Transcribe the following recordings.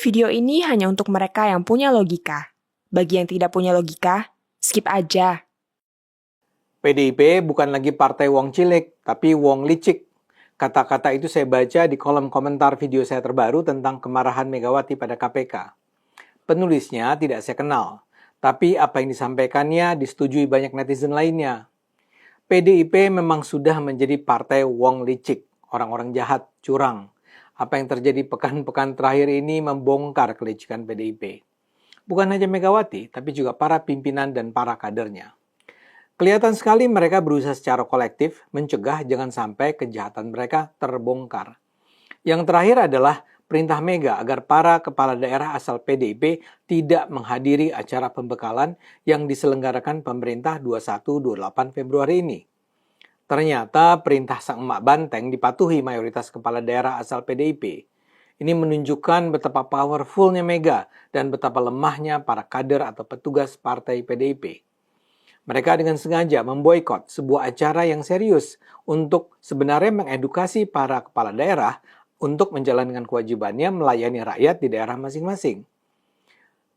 Video ini hanya untuk mereka yang punya logika. Bagi yang tidak punya logika, skip aja. PDIP bukan lagi partai wong cilik, tapi wong licik. Kata-kata itu saya baca di kolom komentar video saya terbaru tentang kemarahan Megawati pada KPK. Penulisnya tidak saya kenal, tapi apa yang disampaikannya disetujui banyak netizen lainnya. PDIP memang sudah menjadi partai wong licik, orang-orang jahat, curang. Apa yang terjadi pekan-pekan terakhir ini membongkar kelicikan PDIP. Bukan hanya Megawati, tapi juga para pimpinan dan para kadernya. Kelihatan sekali mereka berusaha secara kolektif mencegah jangan sampai kejahatan mereka terbongkar. Yang terakhir adalah perintah Mega agar para kepala daerah asal PDIP tidak menghadiri acara pembekalan yang diselenggarakan pemerintah 21-28 Februari ini. Ternyata perintah sang emak banteng dipatuhi mayoritas kepala daerah asal PDIP. Ini menunjukkan betapa powerfulnya Mega dan betapa lemahnya para kader atau petugas partai PDIP. Mereka dengan sengaja memboikot sebuah acara yang serius untuk sebenarnya mengedukasi para kepala daerah untuk menjalankan kewajibannya melayani rakyat di daerah masing-masing.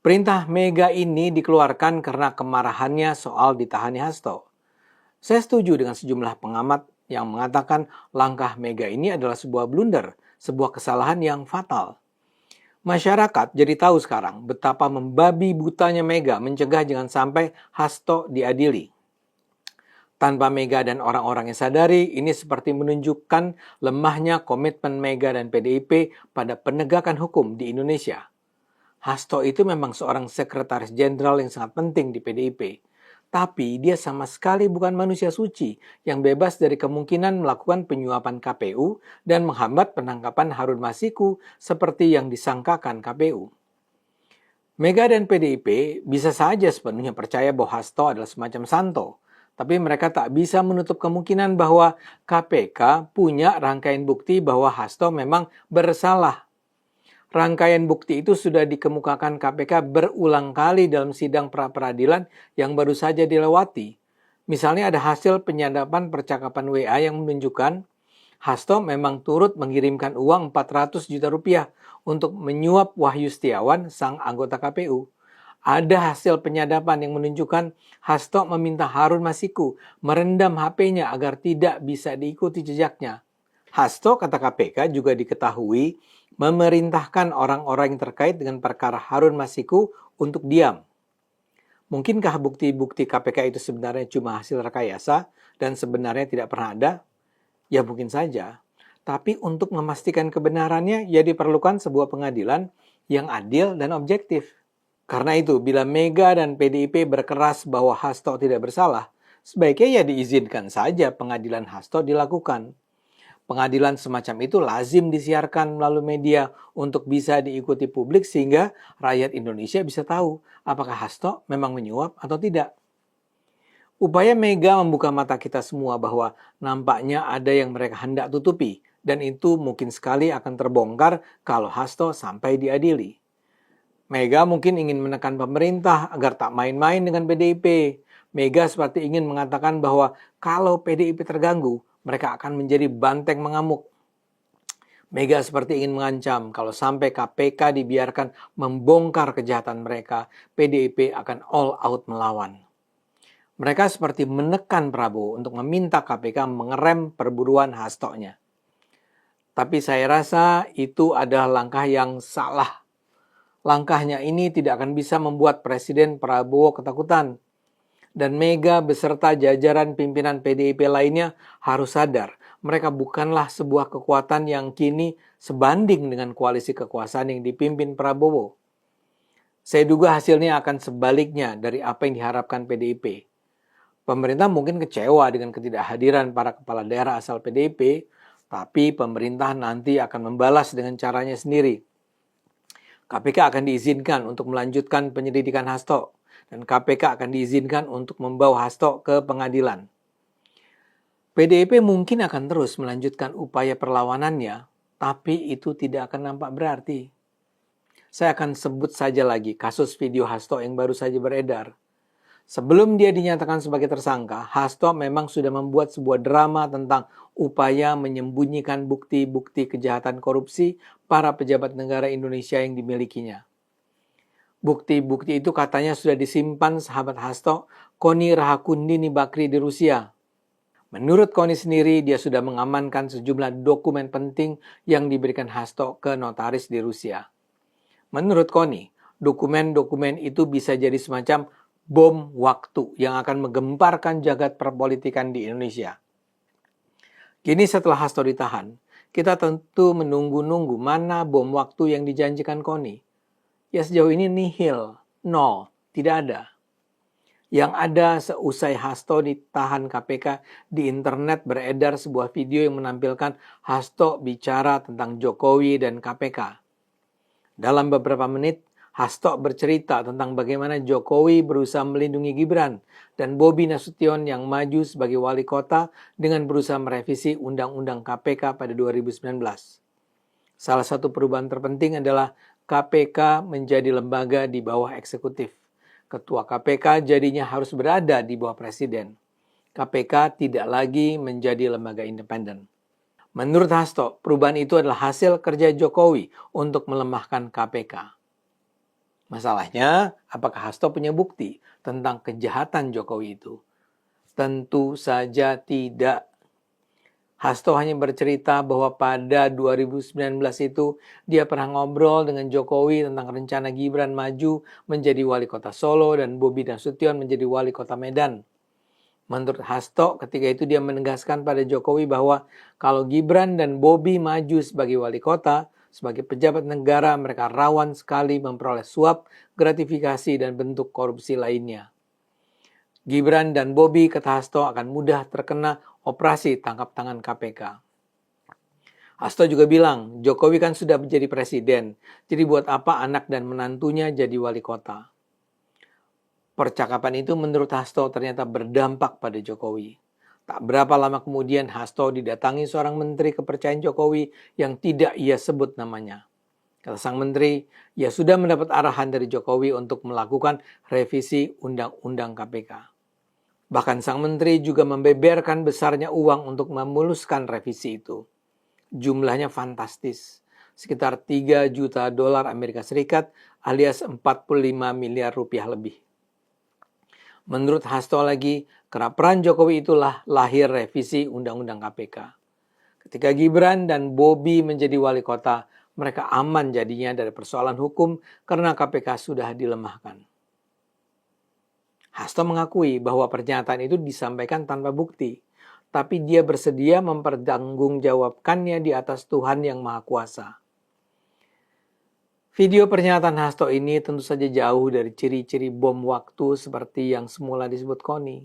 Perintah Mega ini dikeluarkan karena kemarahannya soal ditahannya Hasto. Saya setuju dengan sejumlah pengamat yang mengatakan langkah Mega ini adalah sebuah blunder, sebuah kesalahan yang fatal. Masyarakat jadi tahu sekarang betapa membabi butanya Mega mencegah jangan sampai Hasto diadili. Tanpa Mega dan orang-orang yang sadari, ini seperti menunjukkan lemahnya komitmen Mega dan PDIP pada penegakan hukum di Indonesia. Hasto itu memang seorang sekretaris jenderal yang sangat penting di PDIP. Tapi dia sama sekali bukan manusia suci yang bebas dari kemungkinan melakukan penyuapan KPU dan menghambat penangkapan Harun Masiku seperti yang disangkakan KPU. Mega dan PDIP bisa saja sepenuhnya percaya bahwa Hasto adalah semacam santo, tapi mereka tak bisa menutup kemungkinan bahwa KPK punya rangkaian bukti bahwa Hasto memang bersalah. Rangkaian bukti itu sudah dikemukakan KPK berulang kali dalam sidang pra-peradilan yang baru saja dilewati. Misalnya ada hasil penyadapan percakapan WA yang menunjukkan Hasto memang turut mengirimkan uang 400 juta rupiah untuk menyuap Wahyu Setiawan, sang anggota KPU. Ada hasil penyadapan yang menunjukkan Hasto meminta Harun Masiku merendam HP-nya agar tidak bisa diikuti jejaknya. Hasto, kata KPK, juga diketahui memerintahkan orang-orang yang terkait dengan perkara Harun Masiku untuk diam. Mungkinkah bukti-bukti KPK itu sebenarnya cuma hasil rekayasa dan sebenarnya tidak pernah ada? Ya mungkin saja. Tapi untuk memastikan kebenarannya, ya diperlukan sebuah pengadilan yang adil dan objektif. Karena itu, bila Mega dan PDIP berkeras bahwa Hasto tidak bersalah, sebaiknya ya diizinkan saja pengadilan Hasto dilakukan. Pengadilan semacam itu lazim disiarkan melalui media untuk bisa diikuti publik sehingga rakyat Indonesia bisa tahu apakah Hasto memang menyuap atau tidak. Upaya Mega membuka mata kita semua bahwa nampaknya ada yang mereka hendak tutupi dan itu mungkin sekali akan terbongkar kalau Hasto sampai diadili. Mega mungkin ingin menekan pemerintah agar tak main-main dengan PDIP. Mega seperti ingin mengatakan bahwa kalau PDIP terganggu, mereka akan menjadi banteng mengamuk. Mega seperti ingin mengancam kalau sampai KPK dibiarkan membongkar kejahatan mereka, PDIP akan all out melawan. Mereka seperti menekan Prabowo untuk meminta KPK mengerem perburuan Hasto-nya. Tapi saya rasa itu adalah langkah yang salah. Langkahnya ini tidak akan bisa membuat Presiden Prabowo ketakutan. Dan Mega beserta jajaran pimpinan PDIP lainnya harus sadar mereka bukanlah sebuah kekuatan yang kini sebanding dengan koalisi kekuasaan yang dipimpin Prabowo. Saya duga hasilnya akan sebaliknya dari apa yang diharapkan PDIP. Pemerintah mungkin kecewa dengan ketidakhadiran para kepala daerah asal PDIP, tapi pemerintah nanti akan membalas dengan caranya sendiri. KPK akan diizinkan untuk melanjutkan penyelidikan Hasto. Dan KPK akan diizinkan untuk membawa Hasto ke pengadilan. PDIP mungkin akan terus melanjutkan upaya perlawanannya, tapi itu tidak akan nampak berarti. Saya akan sebut saja lagi kasus video Hasto yang baru saja beredar. Sebelum dia dinyatakan sebagai tersangka, Hasto memang sudah membuat sebuah drama tentang upaya menyembunyikan bukti-bukti kejahatan korupsi para pejabat negara Indonesia yang dimilikinya. Bukti-bukti itu katanya sudah disimpan sahabat Hasto, Koni Rahakundini Bakri di Rusia. Menurut Koni sendiri, dia sudah mengamankan sejumlah dokumen penting yang diberikan Hasto ke notaris di Rusia. Menurut Koni, dokumen-dokumen itu bisa jadi semacam bom waktu yang akan menggemparkan jagat perpolitikan di Indonesia. Kini setelah Hasto ditahan, kita tentu menunggu-nunggu mana bom waktu yang dijanjikan Koni. Ya sejauh ini nihil, nol, tidak ada. Yang ada seusai Hasto ditahan KPK, di internet beredar sebuah video yang menampilkan Hasto bicara tentang Jokowi dan KPK. Dalam beberapa menit, Hasto bercerita tentang bagaimana Jokowi berusaha melindungi Gibran dan Bobi Nasution yang maju sebagai wali kota dengan berusaha merevisi Undang-Undang KPK pada 2019. Salah satu perubahan terpenting adalah KPK menjadi lembaga di bawah eksekutif. Ketua KPK jadinya harus berada di bawah presiden. KPK tidak lagi menjadi lembaga independen. Menurut Hasto, perubahan itu adalah hasil kerja Jokowi untuk melemahkan KPK. Masalahnya, apakah Hasto punya bukti tentang kejahatan Jokowi itu? Tentu saja tidak. Hasto hanya bercerita bahwa pada 2019 itu dia pernah ngobrol dengan Jokowi tentang rencana Gibran maju menjadi wali kota Solo dan Bobi Nasution menjadi wali kota Medan. Menurut Hasto, ketika itu dia menegaskan pada Jokowi bahwa kalau Gibran dan Bobi maju sebagai wali kota, sebagai pejabat negara, mereka rawan sekali memperoleh suap, gratifikasi, dan bentuk korupsi lainnya. Gibran dan Bobi, kata Hasto, akan mudah terkena operasi tangkap tangan KPK. Hasto juga bilang, Jokowi kan sudah menjadi presiden, jadi buat apa anak dan menantunya jadi wali kota? Percakapan itu menurut Hasto ternyata berdampak pada Jokowi. Tak berapa lama kemudian Hasto didatangi seorang menteri kepercayaan Jokowi yang tidak ia sebut namanya. Kata sang menteri, ia sudah mendapat arahan dari Jokowi untuk melakukan revisi Undang-Undang KPK. Bahkan sang menteri juga membeberkan besarnya uang untuk memuluskan revisi itu. Jumlahnya fantastis, sekitar 3 juta dolar Amerika Serikat alias 45 miliar rupiah lebih. Menurut Hasto lagi, karena peran Jokowi itulah lahir revisi Undang-Undang KPK. Ketika Gibran dan Bobi menjadi wali kota, mereka aman jadinya dari persoalan hukum karena KPK sudah dilemahkan. Hasto mengakui bahwa pernyataan itu disampaikan tanpa bukti, tapi dia bersedia mempertanggungjawabkannya di atas Tuhan yang Maha Kuasa. Video pernyataan Hasto ini tentu saja jauh dari ciri-ciri bom waktu seperti yang semula disebut Koni.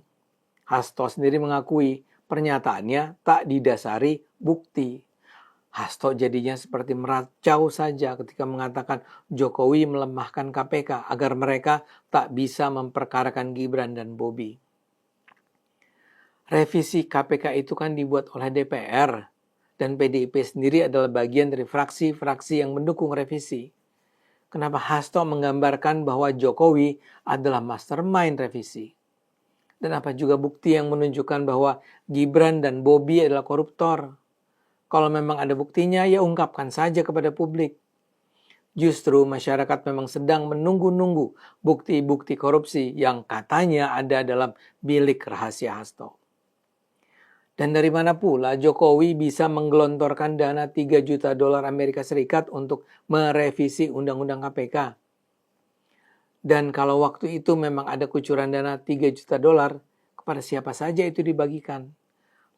Hasto sendiri mengakui pernyataannya tak didasari bukti. Hasto jadinya seperti meracau saja ketika mengatakan Jokowi melemahkan KPK agar mereka tak bisa memperkarakan Gibran dan Bobi. Revisi KPK itu kan dibuat oleh DPR dan PDIP sendiri adalah bagian dari fraksi-fraksi yang mendukung revisi. Kenapa Hasto menggambarkan bahwa Jokowi adalah mastermind revisi? Dan apa juga bukti yang menunjukkan bahwa Gibran dan Bobi adalah koruptor? Kalau memang ada buktinya, ya ungkapkan saja kepada publik. Justru masyarakat memang sedang menunggu-nunggu bukti-bukti korupsi yang katanya ada dalam bilik rahasia Hasto. Dan dari mana pula Jokowi bisa menggelontorkan dana 3 juta dolar Amerika Serikat untuk merevisi Undang-Undang KPK? Dan kalau waktu itu memang ada kucuran dana 3 juta dolar, kepada siapa saja itu dibagikan?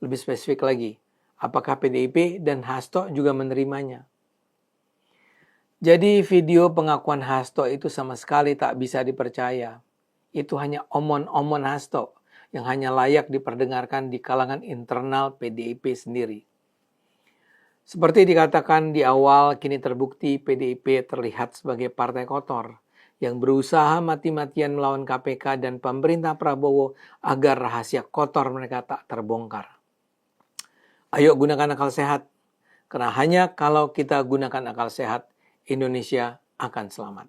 Lebih spesifik lagi, apakah PDIP dan Hasto juga menerimanya? Jadi video pengakuan Hasto itu sama sekali tak bisa dipercaya. Itu hanya omon-omon Hasto yang hanya layak diperdengarkan di kalangan internal PDIP sendiri. Seperti dikatakan di awal, kini terbukti PDIP terlihat sebagai partai kotor yang berusaha mati-matian melawan KPK dan pemerintah Prabowo agar rahasia kotor mereka tak terbongkar. Ayo gunakan akal sehat, karena hanya kalau kita gunakan akal sehat, Indonesia akan selamat.